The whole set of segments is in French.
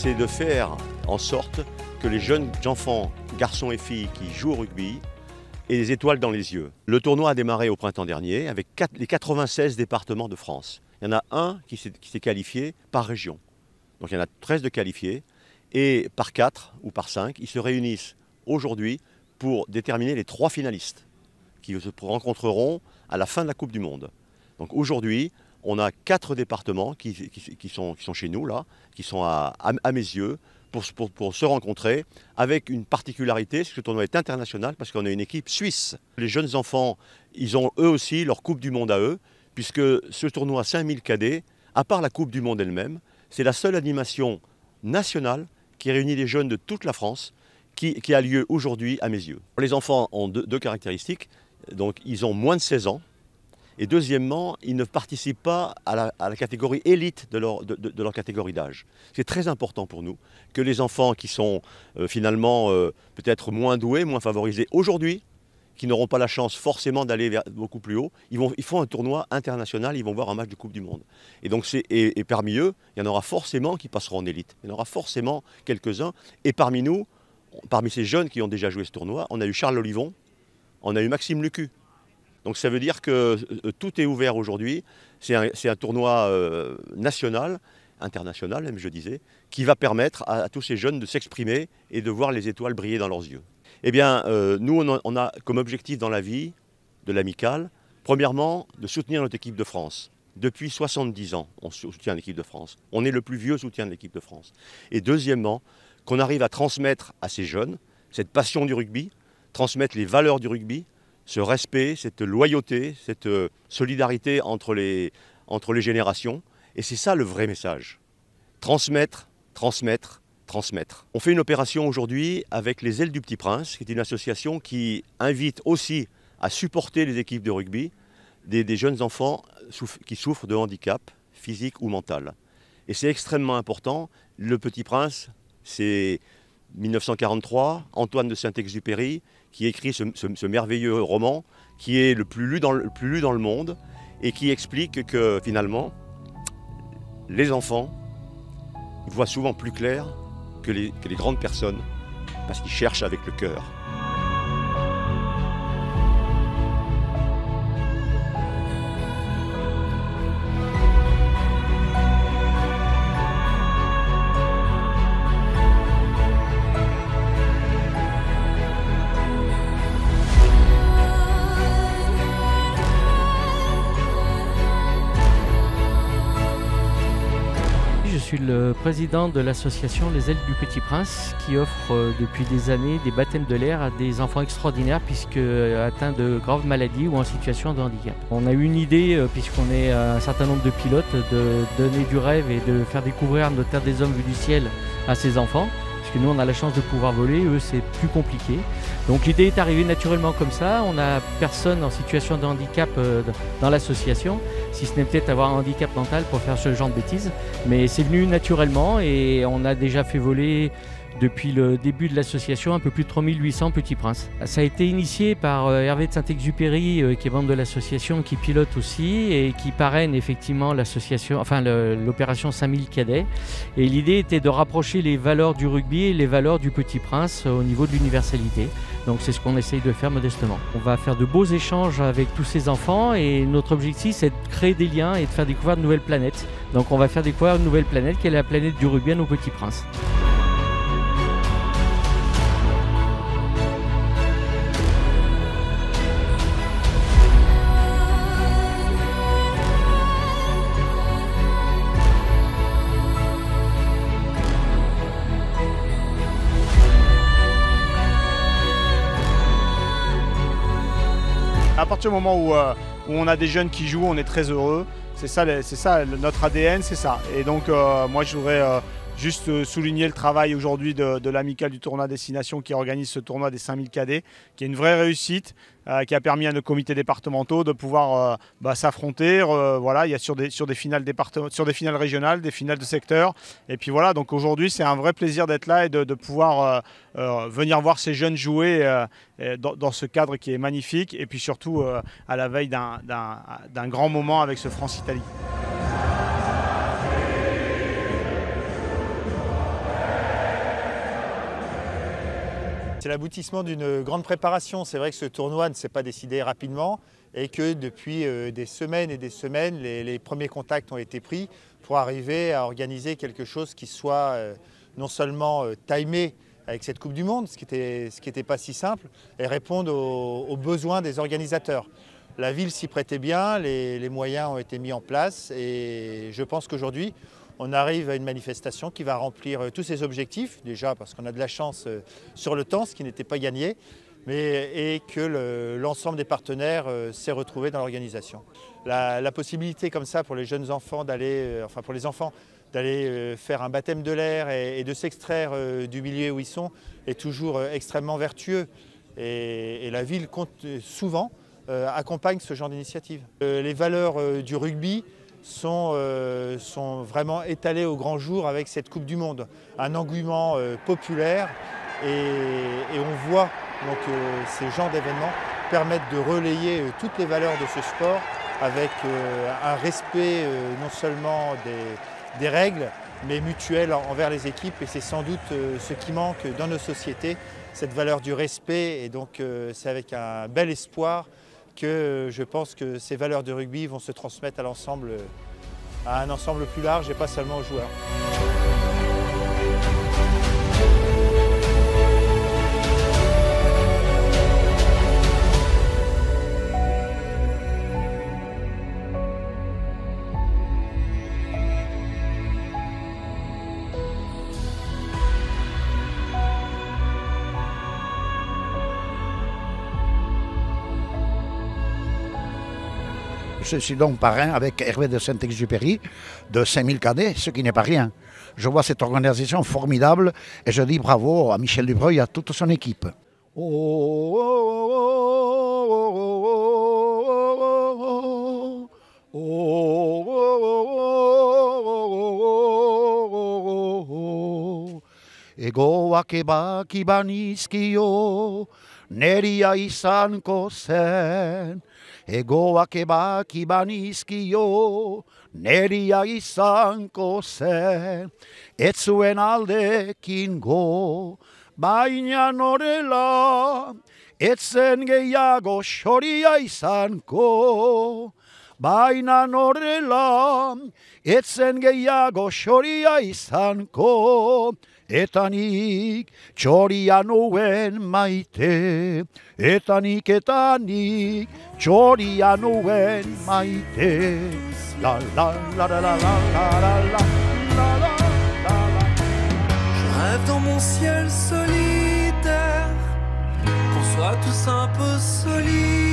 c'est de faire en sorte que les jeunes enfants, garçons et filles qui jouent au rugby, aient des étoiles dans les yeux. Le tournoi a démarré au printemps dernier avec les 96 départements de France. Il y en a un qui s'est qualifié par région. Donc il y en a 13 de qualifiés et par 4 ou par 5, ils se réunissent aujourd'hui pour déterminer les 3 finalistes qui se rencontreront à la fin de la Coupe du Monde. Donc aujourd'hui, on a 4 départements qui sont chez nous, là, qui sont à mes yeux, pour se rencontrer, avec une particularité, c'est que ce tournoi est international parce qu'on a une équipe suisse. Les jeunes enfants, ils ont eux aussi leur Coupe du Monde à eux, puisque ce tournoi 5000 cadets, à part la Coupe du Monde elle-même, c'est la seule animation nationale qui réunit les jeunes de toute la France, qui a lieu aujourd'hui à mes yeux. Les enfants ont deux caractéristiques, donc ils ont moins de 16 ans, et deuxièmement, ils ne participent pas à la catégorie élite de leur catégorie d'âge. C'est très important pour nous que les enfants qui sont finalement peut-être moins doués, moins favorisés aujourd'hui, qui n'auront pas la chance forcément d'aller beaucoup plus haut, ils font un tournoi international, ils vont voir un match de Coupe du Monde. Et donc et parmi eux, il y en aura forcément qui passeront en élite. Il y en aura forcément quelques-uns. Et parmi nous, parmi ces jeunes qui ont déjà joué ce tournoi, on a eu Charles Olivon, on a eu Maxime Lucu. Donc ça veut dire que tout est ouvert aujourd'hui. C'est un tournoi national, international même je disais, qui va permettre à tous ces jeunes de s'exprimer et de voir les étoiles briller dans leurs yeux. Eh bien, nous on a comme objectif dans la vie de l'Amicale, premièrement, de soutenir notre équipe de France. Depuis 70 ans, on soutient l'équipe de France. On est le plus vieux soutien de l'équipe de France. Et deuxièmement, qu'on arrive à transmettre à ces jeunes cette passion du rugby, transmettre les valeurs du rugby, ce respect, cette loyauté, cette solidarité entre les générations. Et c'est ça le vrai message. Transmettre, transmettre, transmettre. On fait une opération aujourd'hui avec les Ailes du Petit Prince, qui est une association qui invite aussi à supporter les équipes de rugby des jeunes enfants qui souffrent de handicap physique ou mental. Et c'est extrêmement important. Le Petit Prince, c'est 1943, Antoine de Saint-Exupéry, qui écrit ce merveilleux roman, qui est le plus lu dans le monde, et qui explique que finalement, les enfants voient souvent plus clair que les grandes personnes, parce qu'ils cherchent avec le cœur. Je suis le président de l'association Les Ailes du Petit Prince qui offre depuis des années des baptêmes de l'air à des enfants extraordinaires puisque atteints de graves maladies ou en situation de handicap. On a eu une idée, puisqu'on est un certain nombre de pilotes, de donner du rêve et de faire découvrir notre terre des hommes vue du ciel à ces enfants. Parce que nous on a la chance de pouvoir voler, eux c'est plus compliqué. Donc l'idée est arrivée naturellement comme ça, on n'a personne en situation de handicap dans l'association, si ce n'est peut-être avoir un handicap mental pour faire ce genre de bêtises. Mais c'est venu naturellement et on a déjà fait voler depuis le début de l'association un peu plus de 3800 petits princes. Ça a été initié par Hervé de Saint-Exupéry qui est membre de l'association, qui pilote aussi et qui parraine effectivement l'association, enfin l'opération 5000 cadets. Et l'idée était de rapprocher les valeurs du rugby et les valeurs du Petit Prince au niveau de l'universalité. Donc c'est ce qu'on essaye de faire modestement. On va faire de beaux échanges avec tous ces enfants et notre objectif c'est de créer des liens et de faire découvrir de nouvelles planètes. Donc on va faire découvrir une nouvelle planète qui est la planète du rugby à nos petits princes. À partir du moment où on a des jeunes qui jouent, on est très heureux. C'est ça notre ADN, c'est ça. Et donc moi je voudrais juste souligner le travail aujourd'hui de l'Amicale du tournoi destination qui organise ce tournoi des 5000 cadets, qui est une vraie réussite, qui a permis à nos comités départementaux de pouvoir s'affronter. Voilà, il y a sur des finales régionales, des finales de secteur. Et puis voilà, donc aujourd'hui c'est un vrai plaisir d'être là et de pouvoir venir voir ces jeunes jouer dans ce cadre qui est magnifique. Et puis surtout à la veille d'un grand moment avec ce France-Italie. C'est l'aboutissement d'une grande préparation. C'est vrai que ce tournoi ne s'est pas décidé rapidement et que depuis des semaines et des semaines, les premiers contacts ont été pris pour arriver à organiser quelque chose qui soit non seulement timé avec cette Coupe du Monde, ce qui était pas si simple, et répondre aux besoins des organisateurs. La ville s'y prêtait bien, les moyens ont été mis en place et je pense qu'aujourd'hui, on arrive à une manifestation qui va remplir tous ses objectifs, déjà parce qu'on a de la chance sur le temps, ce qui n'était pas gagné, et que l'ensemble des partenaires s'est retrouvé dans l'organisation. La possibilité comme ça pour les jeunes enfants d'aller, enfin pour les enfants, d'aller faire un baptême de l'air et de s'extraire du milieu où ils sont est toujours extrêmement vertueux. Et la ville souvent accompagne ce genre d'initiative. Les valeurs du rugby sont vraiment étalées au grand jour avec cette Coupe du Monde. Un engouement populaire et on voit donc ces genres d'événements permettent de relayer toutes les valeurs de ce sport avec un respect non seulement des règles, mais mutuel envers les équipes. Et c'est sans doute ce qui manque dans nos sociétés, cette valeur du respect. Et donc c'est avec un bel espoir que je pense que ces valeurs de rugby vont se transmettre à un ensemble plus large et pas seulement aux joueurs. Je suis donc parrain avec Hervé de Saint-Exupéry de 5000 cadets, ce qui n'est pas rien. Je vois cette organisation formidable et je dis bravo à Michel Dubreuil et à toute son équipe. Egoak ebaki banizkio, neria izango zen. Egoak ebaki banizkio, neria izango zen. Ez zuen aldekin go, baina norela, ez zen gehiago xoria izango. Baina norela, ez zen gehiago xoria izango. Eta nik txoria nuen maite, eta nik txoria nuen maite. La la la la la la la la la la la. Je rêve dans mon ciel solitaire, qu'on soit tous un peu solidaires.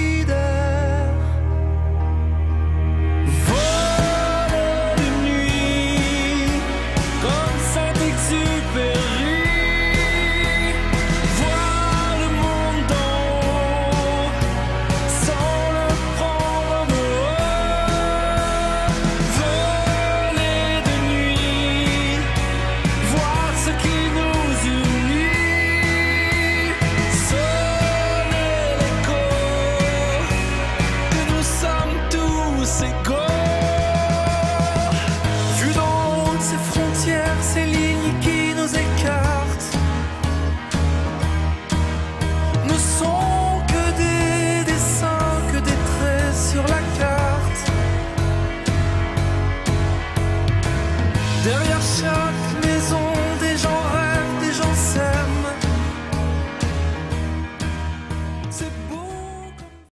Derrière chaque